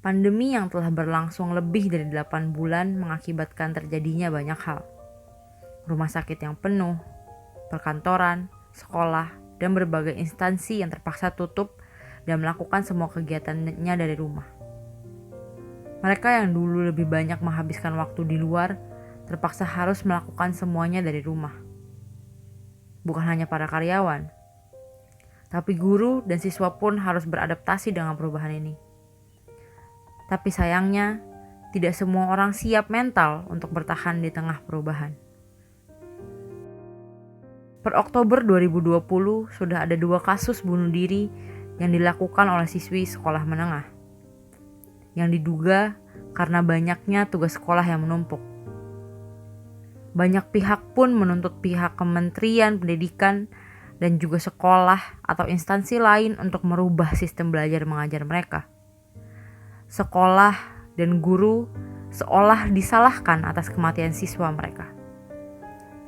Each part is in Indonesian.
Pandemi yang telah berlangsung lebih dari 8 bulan mengakibatkan terjadinya banyak hal. Rumah sakit yang penuh, perkantoran, sekolah, dan berbagai instansi yang terpaksa tutup dan melakukan semua kegiatannya dari rumah. Mereka yang dulu lebih banyak menghabiskan waktu di luar, terpaksa harus melakukan semuanya dari rumah. Bukan hanya para karyawan, tapi guru dan siswa pun harus beradaptasi dengan perubahan ini. Tapi sayangnya, tidak semua orang siap mental untuk bertahan di tengah perubahan. Per Oktober 2020, sudah ada 2 kasus bunuh diri yang dilakukan oleh siswi sekolah menengah, yang diduga karena banyaknya tugas sekolah yang menumpuk. Banyak pihak pun menuntut pihak Kementerian Pendidikan dan juga sekolah atau instansi lain untuk merubah sistem belajar mengajar mereka. Sekolah dan guru seolah disalahkan atas kematian siswa mereka.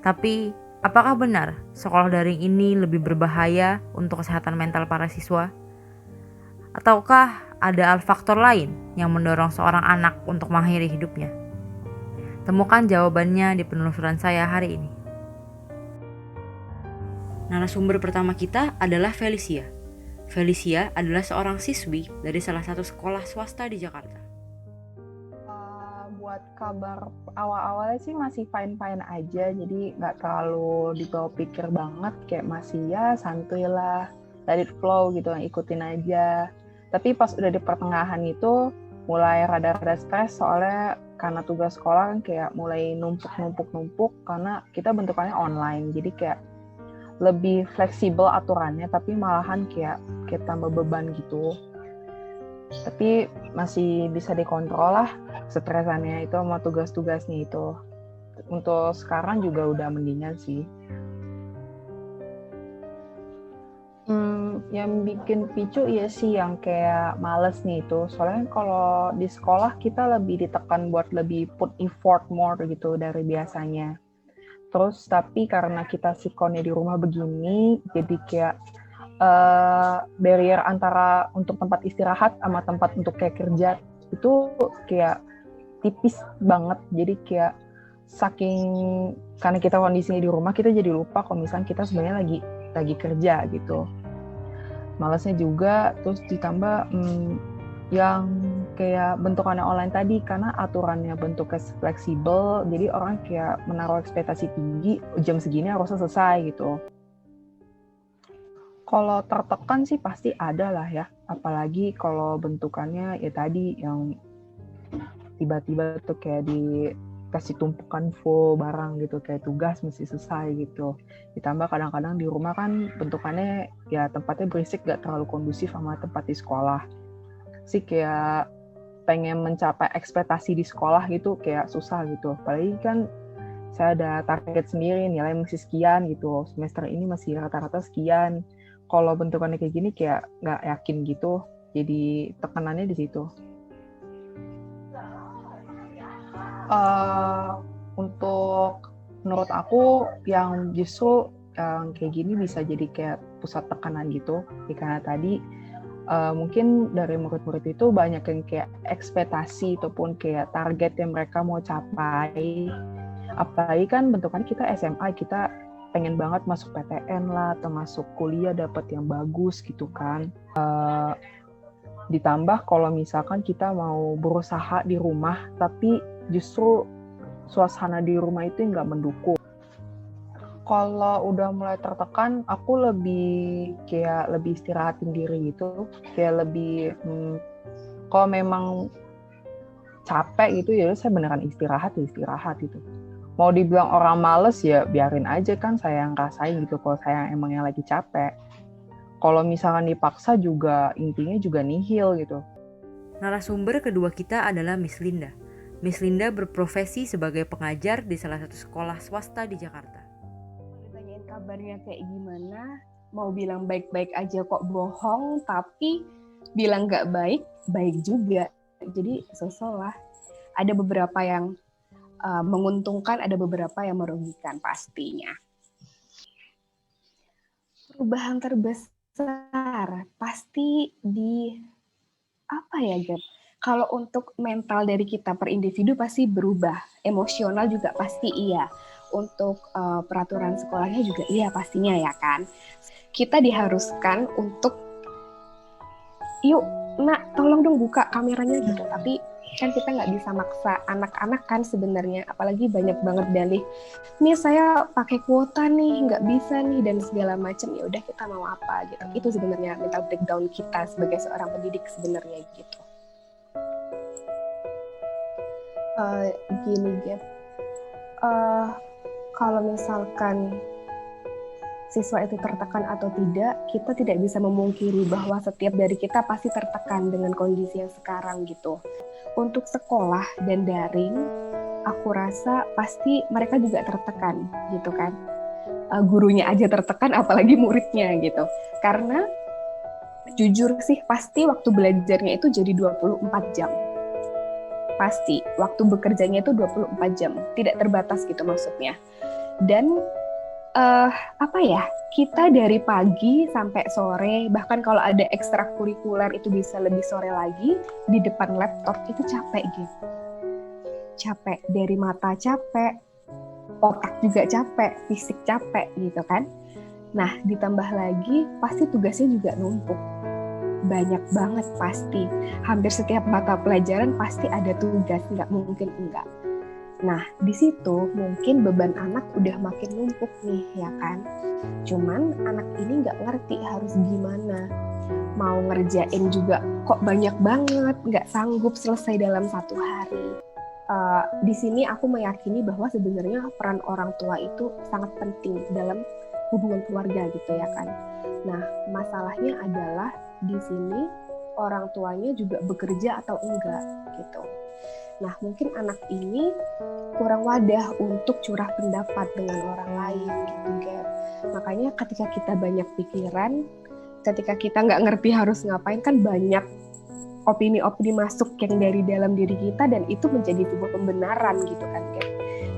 Tapi, apakah benar sekolah daring ini lebih berbahaya untuk kesehatan mental para siswa? Ataukah ada faktor lain yang mendorong seorang anak untuk mengakhiri hidupnya? Temukan jawabannya di penelusuran saya hari ini. Narasumber pertama kita adalah Felicia. Felicia adalah seorang siswi dari salah satu sekolah swasta di Jakarta. Buat kabar awal-awalnya sih masih fine-fine aja, jadi nggak terlalu dibawa pikir banget, kayak masih ya santuy lah, let it flow gitu, ikutin aja. Tapi pas udah di pertengahan itu mulai rada-rada stres, soalnya karena tugas sekolah kan kayak mulai numpuk karena kita bentukannya online, jadi kayak lebih fleksibel aturannya, tapi malahan kayak tambah beban gitu. Tapi masih bisa dikontrol lah stresannya itu sama tugas-tugasnya itu. Untuk sekarang juga udah mendingan sih. Yang bikin picu ya sih yang kayak males nih itu. Soalnya kalau di sekolah kita lebih ditekan buat lebih put effort more gitu dari biasanya. Terus tapi karena kita sikonnya di rumah begini, jadi kayak barrier antara untuk tempat istirahat sama tempat untuk kayak kerja itu kayak tipis banget. Jadi kayak saking karena kita kondisinya di rumah, kita jadi lupa kalau misalnya kita sebenarnya lagi kerja gitu. Malasnya juga, terus ditambah yang kayak bentukannya online tadi, karena aturannya bentuknya fleksibel, jadi orang kayak menaruh ekspektasi tinggi, jam segini harusnya selesai gitu. Kalau tertekan sih pasti ada lah ya, apalagi kalau bentukannya ya tadi yang tiba-tiba tuh kayak dikasih tumpukan full barang gitu, kayak tugas mesti selesai gitu. Ditambah kadang-kadang di rumah kan bentukannya ya tempatnya berisik, gak terlalu kondusif sama tempat di sekolah. Sih kayak pengen mencapai ekspektasi di sekolah gitu kayak susah gitu. Apalagi kan saya ada target sendiri, nilai masih sekian gitu. Semester ini masih rata-rata sekian. Kalau bentukannya kayak gini kayak nggak yakin gitu. Jadi tekanannya di situ. Untuk menurut aku yang justru yang kayak gini bisa jadi kayak pusat tekanan gitu. Karena tadi mungkin dari murid-murid itu banyak yang kayak ekspektasi ataupun kayak target yang mereka mau capai. Apalagi kan bentukan kita SMA, kita pengen banget masuk PTN lah atau masuk kuliah dapat yang bagus gitu kan. Ditambah kalau misalkan kita mau berusaha di rumah tapi justru suasana di rumah itu nggak mendukung. Kalau udah mulai tertekan, aku lebih istirahatin diri gitu, kayak lebih kalau memang capek gitu ya saya beneran istirahat gitu. Mau dibilang orang males ya biarin aja, kan saya yang rasain gitu kalau saya emang yang lagi capek. Kalau misalkan dipaksa juga intinya juga nihil gitu. Narasumber kedua kita adalah Miss Linda. Miss Linda berprofesi sebagai pengajar di salah satu sekolah swasta di Jakarta. Ditanyain kabarnya kayak gimana, mau bilang baik-baik aja kok bohong, tapi bilang nggak baik, baik juga. Jadi sosok lah. Ada beberapa yang menguntungkan, ada beberapa yang merugikan pastinya. Perubahan terbesar pasti di apa ya, Gap? Kalau untuk mental dari kita per individu pasti berubah, emosional juga pasti iya. Untuk peraturan sekolahnya juga iya pastinya ya kan. Kita diharuskan untuk yuk nak tolong dong buka kameranya gitu, tapi kan kita nggak bisa maksa anak-anak kan sebenarnya, apalagi banyak banget dalih nih saya pakai kuota nih nggak bisa nih dan segala macam. Ya udah kita mau apa gitu, itu sebenarnya mental breakdown kita sebagai seorang pendidik sebenarnya gitu. Gini Gap, kalau misalkan siswa itu tertekan atau tidak, kita tidak bisa memungkiri bahwa setiap dari kita pasti tertekan dengan kondisi yang sekarang gitu. Untuk sekolah dan daring, aku rasa pasti mereka juga tertekan gitu kan. Gurunya aja tertekan, apalagi muridnya gitu. Karena jujur sih pasti waktu belajarnya itu jadi 24 jam. Pasti waktu bekerjanya itu 24 jam, tidak terbatas gitu maksudnya. Dan apa ya, kita dari pagi sampai sore, bahkan kalau ada ekstrakurikuler itu bisa lebih sore lagi, di depan laptop itu capek gitu. Capek, dari mata capek, otak juga capek, fisik capek gitu kan. Nah, ditambah lagi pasti tugasnya juga numpuk. Banyak banget pasti. Hampir setiap mata pelajaran pasti ada tugas, nggak mungkin enggak. Nah, di situ mungkin beban anak udah makin numpuk nih, ya kan? Cuman anak ini nggak ngerti harus gimana. Mau ngerjain juga kok banyak banget, nggak sanggup selesai dalam satu hari. Di sini aku meyakini bahwa sebenarnya peran orang tua itu sangat penting dalam hubungan keluarga gitu ya kan. Nah, masalahnya adalah di sini orang tuanya juga bekerja atau enggak gitu. Nah, mungkin anak ini kurang wadah untuk curah pendapat dengan orang lain gitu, Gap. Makanya ketika kita banyak pikiran, ketika kita nggak ngerti harus ngapain, kan banyak opini-opini masuk yang dari dalam diri kita dan itu menjadi sebuah pembenaran gitu kan, Gap.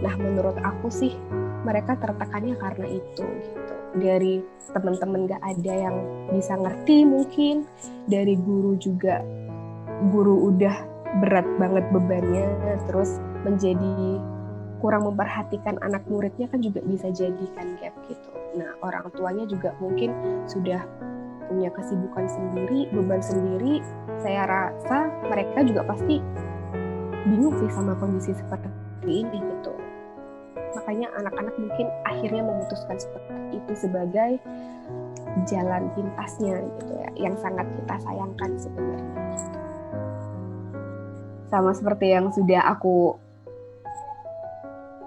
Nah, menurut aku sih mereka tertekannya karena itu gitu. Dari teman-teman nggak ada yang bisa ngerti mungkin, dari guru juga, guru udah berat banget bebannya, terus menjadi kurang memperhatikan anak muridnya kan juga bisa jadikan Gap gitu. Nah, orang tuanya juga mungkin sudah punya kesibukan sendiri, beban sendiri. Saya rasa mereka juga pasti bingung sih sama kondisi seperti ini gitu. Makanya anak-anak mungkin akhirnya memutuskan seperti itu sebagai jalan pintasnya gitu ya, yang sangat kita sayangkan sebenarnya. Sama seperti yang sudah aku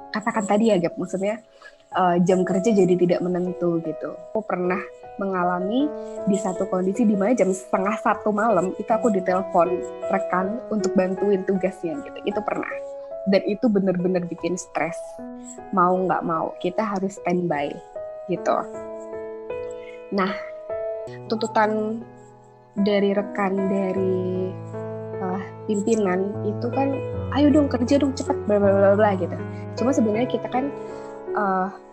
katakan tadi ya Gap, maksudnya jam kerja jadi tidak menentu gitu. Aku pernah mengalami di satu kondisi di mana jam 12:30 malam itu aku ditelepon rekan untuk bantuin tugasnya gitu. Itu pernah. Dan itu benar-benar bikin stres. Mau nggak mau, kita harus standby gitu. Nah, tuntutan dari rekan, dari pimpinan itu kan, ayo dong kerja dong cepet, bla bla bla bla gitu. Cuma sebenarnya kita kan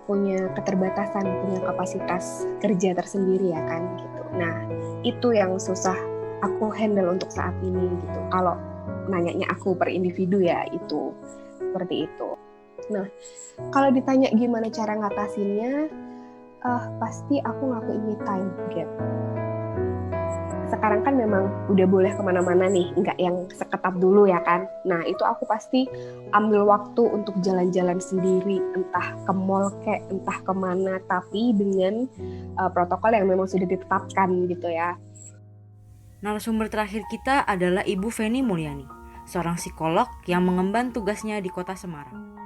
punya keterbatasan, punya kapasitas kerja tersendiri ya kan gitu. Nah, itu yang susah aku handle untuk saat ini gitu. Kalau nanyanya aku per individu ya itu seperti itu. Nah, kalau ditanya gimana cara ngatasinnya, pasti aku ngakuin me time Gap. Sekarang kan memang udah boleh kemana-mana nih, nggak yang seketat dulu ya kan. Nah, itu aku pasti ambil waktu untuk jalan-jalan sendiri, entah ke mall kek, entah kemana, tapi dengan protokol yang memang sudah ditetapkan gitu ya. Narasumber terakhir kita adalah Ibu Feni Mulyani, seorang psikolog yang mengemban tugasnya di Kota Semarang.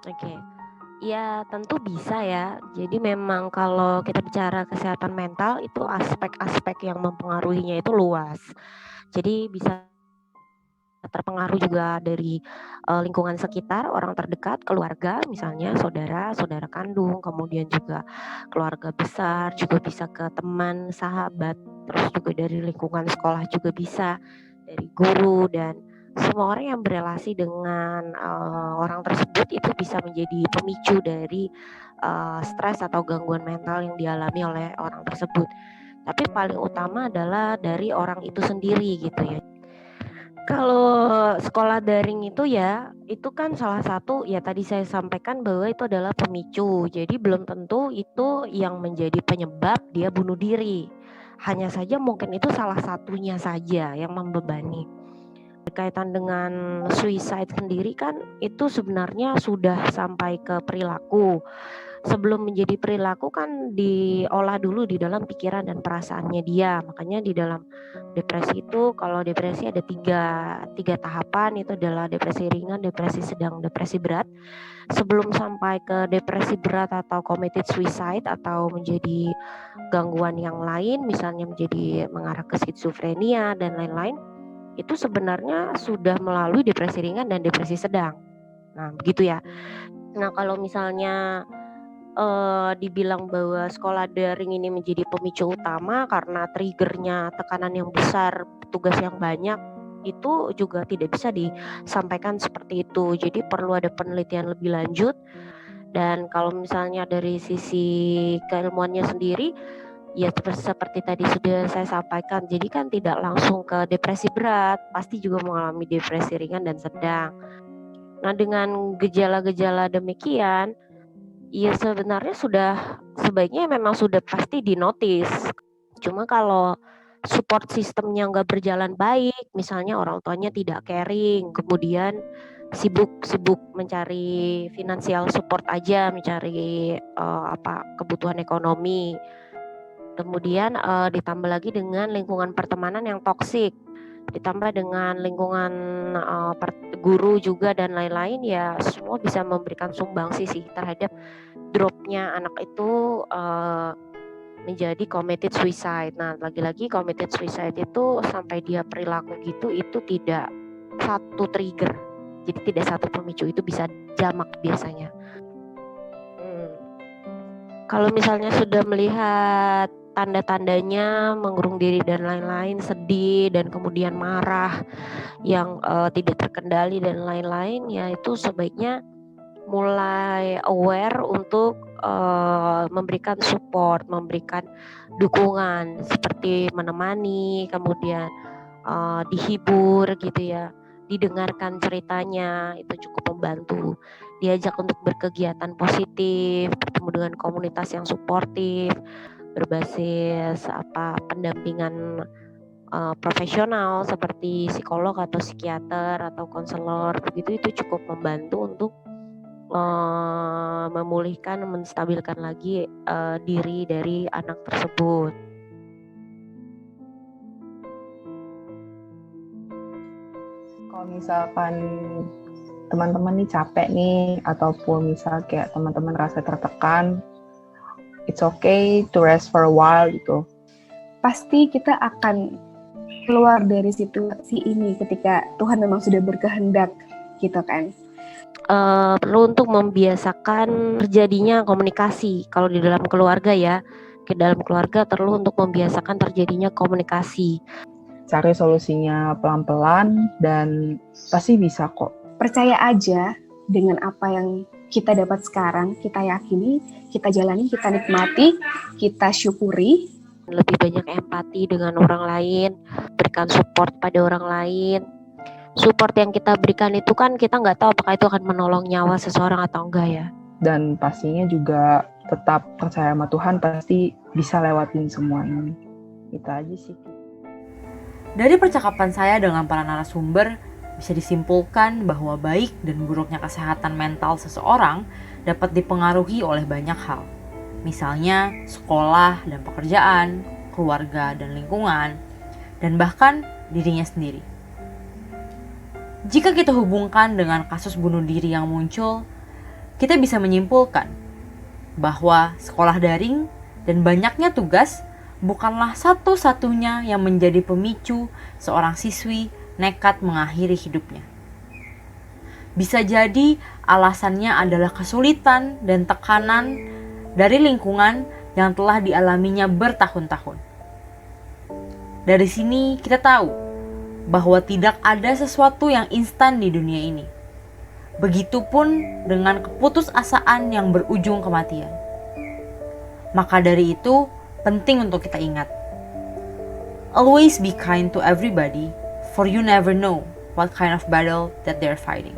Oke. Ya tentu bisa ya. Jadi memang kalau kita bicara kesehatan mental itu aspek-aspek yang mempengaruhinya itu luas. Jadi bisa terpengaruh juga dari lingkungan sekitar, orang terdekat, keluarga, misalnya saudara, saudara kandung, kemudian juga keluarga besar, juga bisa ke teman, sahabat, terus juga dari lingkungan sekolah juga bisa, dari guru dan semua orang yang berelasi dengan orang tersebut itu bisa menjadi pemicu dari stres atau gangguan mental yang dialami oleh orang tersebut. Tapi paling utama adalah dari orang itu sendiri gitu ya. Kalau sekolah daring itu ya, itu kan salah satu ya tadi saya sampaikan bahwa itu adalah pemicu. Jadi belum tentu itu yang menjadi penyebab dia bunuh diri. Hanya saja mungkin itu salah satunya saja yang membebani. Berkaitan dengan suicide sendiri kan itu sebenarnya sudah sampai ke perilaku. Sebelum menjadi perilaku kan diolah dulu di dalam pikiran dan perasaannya dia. Makanya di dalam depresi itu, kalau depresi ada tiga tahapan, itu adalah depresi ringan, depresi sedang, depresi berat. Sebelum sampai ke depresi berat atau committed suicide atau menjadi gangguan yang lain, misalnya menjadi mengarah ke skizofrenia dan lain-lain, itu sebenarnya sudah melalui depresi ringan dan depresi sedang. Nah, begitu ya. Nah, kalau misalnya dibilang bahwa sekolah daring ini menjadi pemicu utama karena triggernya tekanan yang besar, tugas yang banyak, itu juga tidak bisa disampaikan seperti itu. Jadi perlu ada penelitian lebih lanjut. Dan kalau misalnya dari sisi keilmuannya sendiri, ya seperti tadi sudah saya sampaikan, jadi kan tidak langsung ke depresi berat, pasti juga mengalami depresi ringan dan sedang. Nah, dengan gejala-gejala demikian, ya sebenarnya sebaiknya memang sudah pasti dinotis. Cuma kalau support sistemnya nggak berjalan baik, misalnya orang tuanya tidak caring, kemudian sibuk mencari financial support aja, mencari kebutuhan ekonomi. Kemudian ditambah lagi dengan lingkungan pertemanan yang toksik, ditambah dengan lingkungan guru juga dan lain-lain, ya semua bisa memberikan sumbangsi sih terhadap dropnya anak itu menjadi committed suicide. Nah, lagi-lagi committed suicide itu sampai dia perilaku gitu, itu tidak satu trigger, jadi tidak satu pemicu, itu bisa jamak biasanya. Kalau misalnya sudah melihat tanda-tandanya mengurung diri dan lain-lain, sedih dan kemudian marah yang tidak terkendali dan lain-lain, ya itu sebaiknya mulai aware untuk memberikan support, memberikan dukungan seperti menemani, kemudian dihibur gitu ya, didengarkan ceritanya, itu cukup membantu. Diajak untuk berkegiatan positif, bertemu dengan komunitas yang suportif, berbasis pendampingan profesional seperti psikolog atau psikiater atau konselor, begitu, itu cukup membantu untuk memulihkan, menstabilkan lagi diri dari anak tersebut. Kalau misalkan teman-teman nih capek nih, ataupun misal kayak teman-teman rasa tertekan, it's okay to rest for a while gitu. Pasti kita akan keluar dari situasi ini ketika Tuhan memang sudah berkehendak gitu kan. Perlu untuk membiasakan terjadinya komunikasi. Kalau di dalam keluarga ya, ke dalam keluarga perlu untuk membiasakan terjadinya komunikasi. Cari solusinya pelan-pelan dan pasti bisa kok. Percaya aja dengan apa yang kita dapat sekarang, kita yakini, kita jalani, kita nikmati, kita syukuri. Lebih banyak empati dengan orang lain, berikan support pada orang lain. Support yang kita berikan itu kan kita nggak tahu apakah itu akan menolong nyawa seseorang atau enggak ya. Dan pastinya juga tetap percaya sama Tuhan, pasti bisa lewatin semua ini. Itu aja sih. Dari percakapan saya dengan para narasumber, bisa disimpulkan bahwa baik dan buruknya kesehatan mental seseorang dapat dipengaruhi oleh banyak hal. Misalnya sekolah dan pekerjaan, keluarga dan lingkungan, dan bahkan dirinya sendiri. Jika kita hubungkan dengan kasus bunuh diri yang muncul, kita bisa menyimpulkan bahwa sekolah daring dan banyaknya tugas bukanlah satu-satunya yang menjadi pemicu seorang siswi nekat mengakhiri hidupnya. Bisa jadi alasannya adalah kesulitan dan tekanan dari lingkungan yang telah dialaminya bertahun-tahun. Dari sini kita tahu bahwa tidak ada sesuatu yang instan di dunia ini. Begitupun dengan keputusasaan yang berujung kematian. Maka dari itu, penting untuk kita ingat. Always be kind to everybody, for you never know what kind of battle that they're fighting.